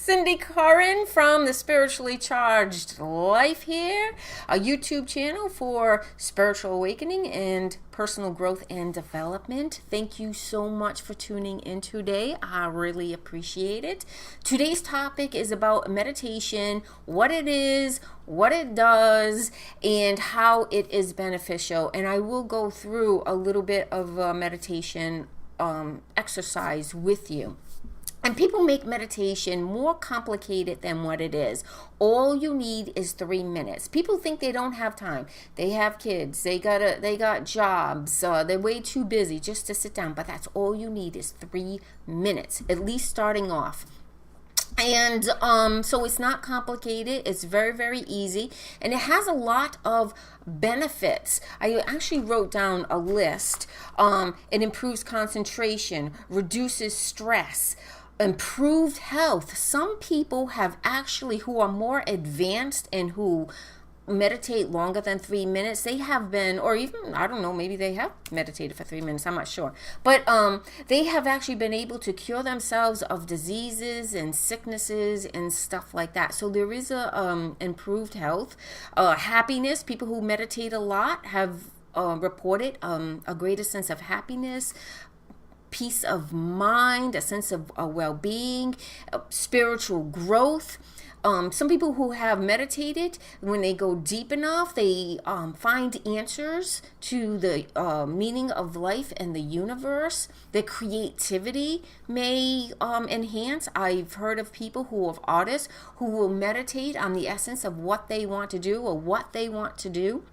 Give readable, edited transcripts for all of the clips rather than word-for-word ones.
Cindy Curran from the Spiritually Charged Life here, a YouTube channel for spiritual awakening and personal growth and development. Thank you so much for tuning in today. I really appreciate it. Today's topic is about meditation, what it is, what it does, and how it is beneficial. And I will go through a little bit of a meditation exercise with you. And people make meditation more complicated than what it is. All you need is 3 minutes. People think they don't have time. They have kids. They got jobs. They're way too busy just to sit down. But that's all you need is 3 minutes, at least starting off. And so it's not complicated. It's very, very easy. And it has a lot of benefits. I actually wrote down a list. It improves concentration, reduces stress, improved health. Some people have actually, who are more advanced and who meditate longer than 3 minutes, they have been, or even, I don't know, maybe they have meditated for 3 minutes, I'm not sure, but they have actually been able to cure themselves of diseases and sicknesses and stuff like that. So there is a improved health, happiness. People who meditate a lot have reported a greater sense of happiness, peace of mind, a sense of well-being, spiritual growth. Some people who have meditated, when they go deep enough, they find answers to the meaning of life and the universe. Their creativity may enhance. I've heard of people who are artists who will meditate on the essence of what they want to do or what they want to do.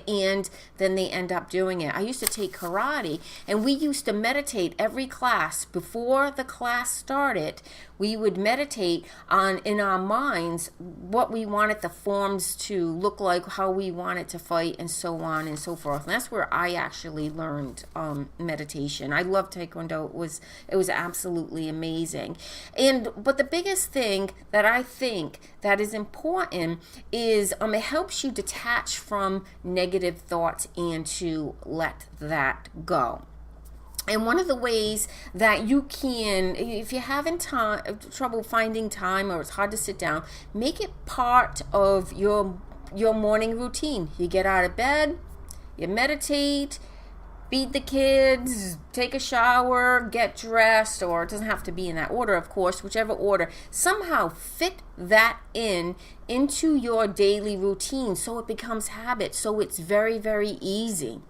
And then they end up doing it. I used to take karate, and we used to meditate every class. Before the class started, we would meditate on, in our minds, what we wanted the forms to look like, how we wanted to fight, and so on and so forth. And that's where I actually learned meditation. I love Taekwondo. It was absolutely amazing. But the biggest thing that I think that is important is it helps you detach from negative thoughts and to let that go. And one of the ways that you can, if you're having trouble finding time, or it's hard to sit down, make it part of your morning routine. You get out of bed, you meditate, feed the kids, take a shower, get dressed, or it doesn't have to be in that order, of course, whichever order. Somehow fit that into your daily routine so it becomes habit, so it's very, very easy.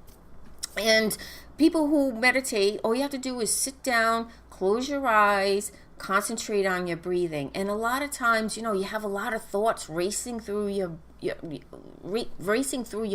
And people who meditate, all you have to do is sit down, close your eyes, concentrate on your breathing. And a lot of times, you have a lot of thoughts racing through your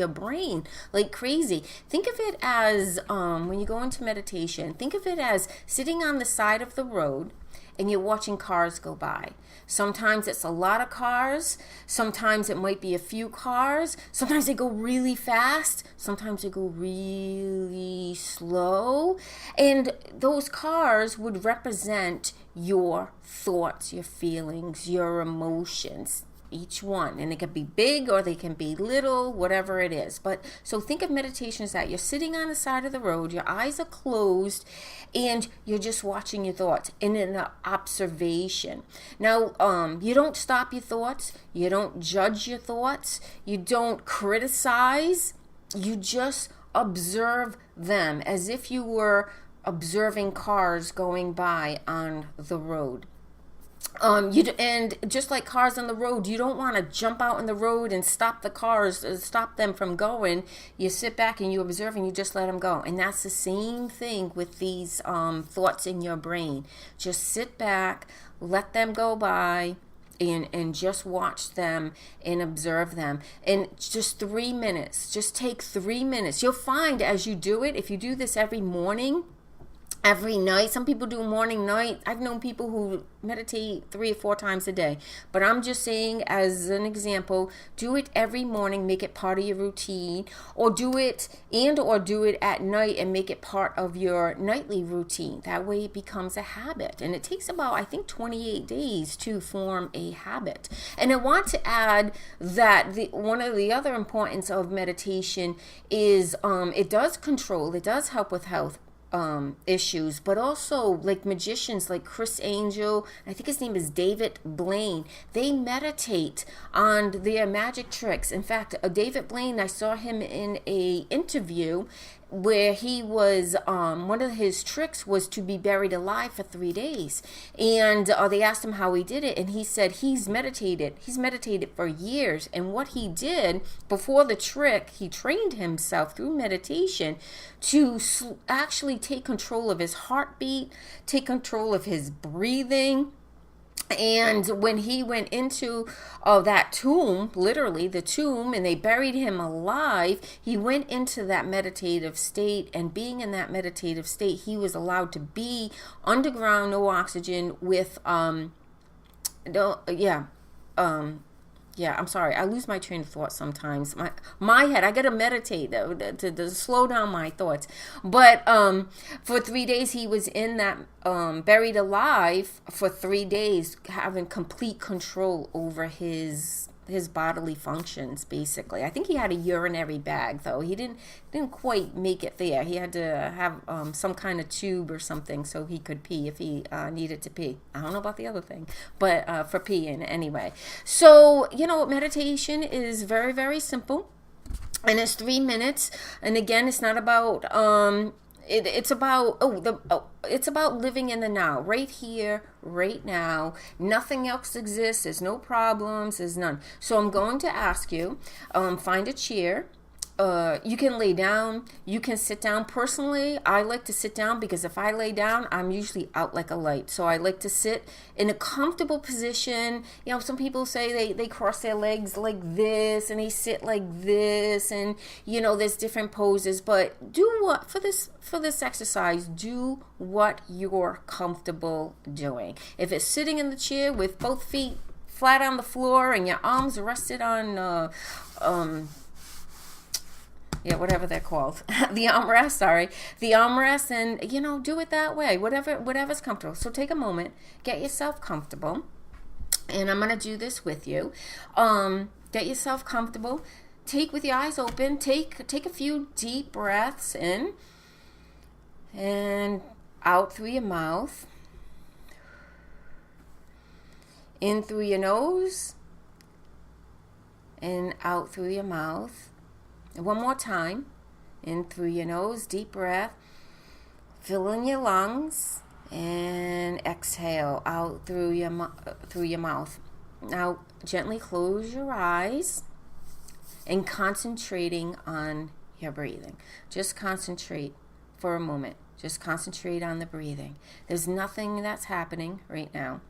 brain like crazy. Think of it as, when you go into meditation, think of it as sitting on the side of the road and you're watching cars go by. Sometimes it's a lot of cars. Sometimes it might be a few cars. Sometimes they go really fast. Sometimes they go really slow. And those cars would represent your thoughts, your feelings, your emotions. Each one, and it can be big or they can be little, whatever it is. But so think of meditation as that you're sitting on the side of the road, your eyes are closed, and you're just watching your thoughts in an observation. Now, you don't stop your thoughts, you don't judge your thoughts, you don't criticize, you just observe them as if you were observing cars going by on the road. And just like cars on the road, you don't want to jump out on the road and stop the cars, stop them from going. You sit back and you observe and you just let them go. And that's the same thing with these thoughts in your brain. Just sit back, let them go by, and just watch them and observe them. And just 3 minutes, just take 3 minutes. You'll find as you do it, if you do this every morning, every night. Some people do morning, night. I've known people who meditate 3 or 4 times a day. But I'm just saying, as an example, do it every morning, make it part of your routine, or do it at night and make it part of your nightly routine. That way it becomes a habit. And it takes about, I think, 28 days to form a habit. And I want to add that one of the other importance of meditation is it does help with health. issues, but also like magicians like Chris Angel, I think his name is David Blaine. They meditate on their magic tricks. In fact, David Blaine, I saw him in a interview where he was one of his tricks was to be buried alive for 3 days, and they asked him how he did it, and he said he's meditated for years, and what he did before the trick, he trained himself through meditation to actually take control of his heartbeat, take control of his breathing. And when he went into that tomb, literally the tomb, and they buried him alive, he went into that meditative state. And being in that meditative state, he was allowed to be underground, no oxygen, with I'm sorry. I lose my train of thought sometimes. My head, I got to meditate to slow down my thoughts. But for 3 days, he was in that buried alive for 3 days, having complete control over his bodily functions, basically. I think he had a urinary bag, though. He didn't quite make it there. He had to have some kind of tube or something so he could pee if he needed to pee. I don't know about the other thing, but for peeing anyway. So, meditation is very, very simple. And it's 3 minutes. And again, it's not about it's about living in the now, right here, right now. Nothing else exists. There's no problems. There's none. So I'm going to ask you, find a chair. You can lay down, you can sit down. Personally, I like to sit down because if I lay down, I'm usually out like a light. So I like to sit in a comfortable position. Some people say they cross their legs like this and they sit like this, and there's different poses, but do what for this exercise, do what you're comfortable doing. If it's sitting in the chair with both feet flat on the floor and your arms rested on whatever they're called, the armrest, and do it that way, whatever's comfortable. So take a moment, get yourself comfortable, and I'm going to do this with you. Get yourself comfortable, with your eyes open, take a few deep breaths in and out through your mouth, in through your nose and out through your mouth. One more time, in through your nose, deep breath, fill in your lungs, and exhale out through your mouth. Now, gently close your eyes and concentrating on your breathing. Just concentrate for a moment. Just concentrate on the breathing. There's nothing that's happening right now.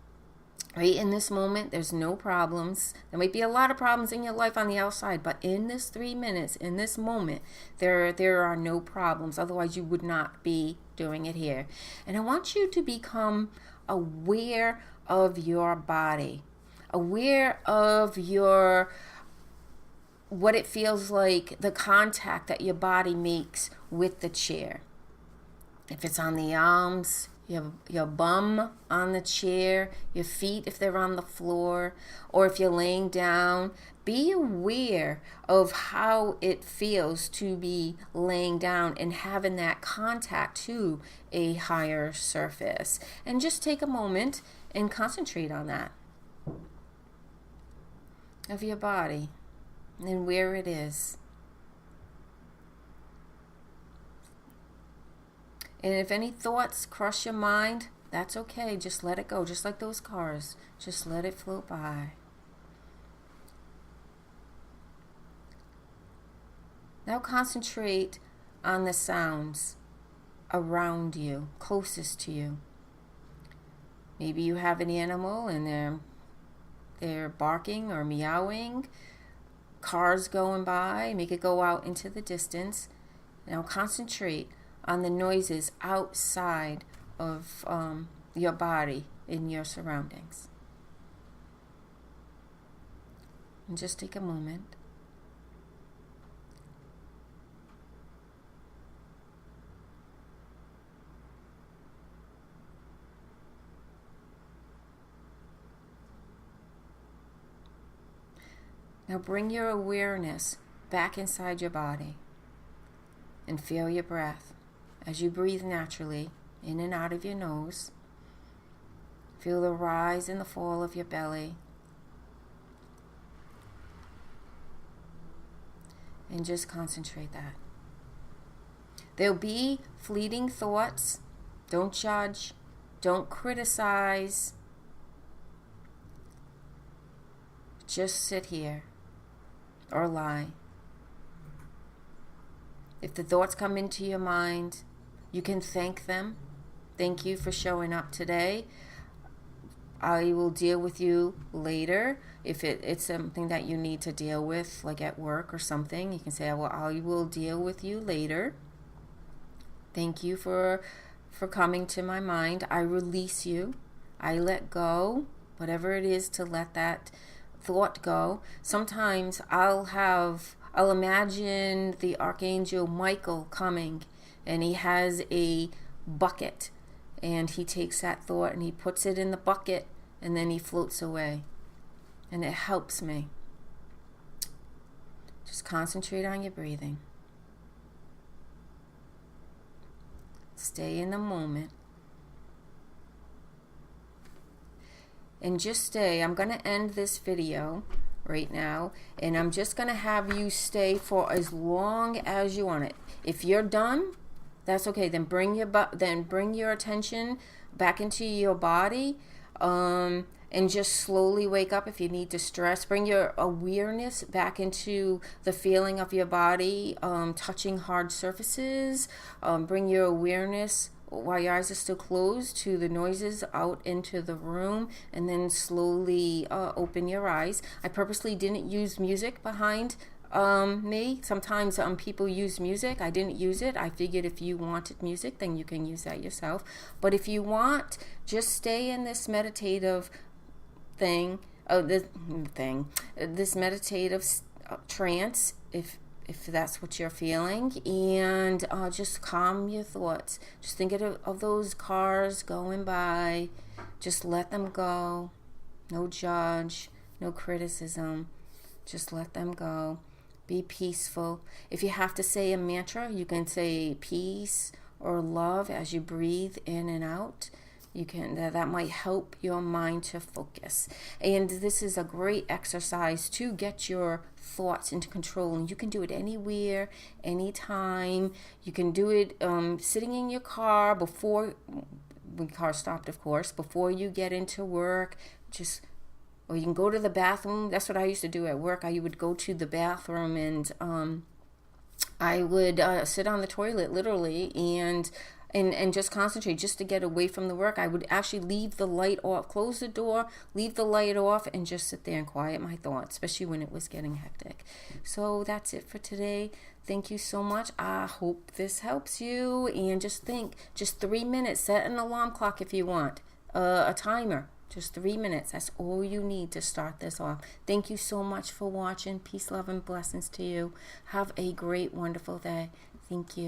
Right in this moment, there's no problems. There might be a lot of problems in your life on the outside, but in this 3 minutes, in this moment, there are no problems. Otherwise, you would not be doing it here. And I want you to become aware of your body, aware of what it feels like, the contact that your body makes with the chair. If it's on the arms, your bum on the chair, your feet if they're on the floor, or if you're laying down, be aware of how it feels to be laying down and having that contact to a higher surface. And just take a moment and concentrate on that, of your body and where it is. And if any thoughts cross your mind, that's okay. Just let it go. Just like those cars. Just let it float by. Now concentrate on the sounds around you, closest to you. Maybe you have an animal and they're barking or meowing. Cars going by. Make it go out into the distance. Now concentrate on the noises outside of your body, in your surroundings. And just take a moment. Now bring your awareness back inside your body and feel your breath as you breathe naturally in and out of your nose. Feel the rise and the fall of your belly. And just concentrate that. There'll be fleeting thoughts. Don't judge. Don't criticize. Just sit here or lie. If the thoughts come into your mind, you can thank them. Thank you for showing up today. I will deal with you later. If it's something that you need to deal with, like at work or something, you can say, well, I will deal with you later. Thank you for coming to my mind. I release you. I let go, whatever it is to let that thought go. Sometimes I'll imagine the Archangel Michael coming, and he has a bucket, and he takes that thought and he puts it in the bucket, and then he floats away. And it helps me. Just concentrate on your breathing. Stay in the moment. And just stay. I'm going to end this video right now, and I'm just going to have you stay for as long as you want it. If you're done, that's okay. Then bring your attention back into your body, and just slowly wake up. If you need to stress, bring your awareness back into the feeling of your body, touching hard surfaces. Bring your awareness while your eyes are still closed to the noises out into the room, and then slowly open your eyes. I purposely didn't use music behind me. Sometimes people use music. I didn't use it. I figured if you wanted music, then you can use that yourself. But if you want, just stay in this meditative this meditative trance, if that's what you're feeling, and just calm your thoughts. Just think of those cars going by. Just let them go. No judge, no criticism. Just let them go. Be peaceful. If you have to say a mantra, you can say peace or love as you breathe in and out. You can that might help your mind to focus. And this is a great exercise to get your thoughts into control. And you can do it anywhere, anytime. You can do it sitting in your car when car stopped, of course, before you get into work. Or you can go to the bathroom. That's what I used to do at work. I would go to the bathroom, and I would sit on the toilet literally and just concentrate, just to get away from the work. I would actually leave the light off, close the door, leave the light off, and just sit there and quiet my thoughts, especially when it was getting hectic. So that's it for today. Thank you so much. I hope this helps you. And just think, just 3 minutes. Set an alarm clock if you want, a timer. Just 3 minutes. That's all you need to start this off. Thank you so much for watching. Peace, love, and blessings to you. Have a great, wonderful day. Thank you.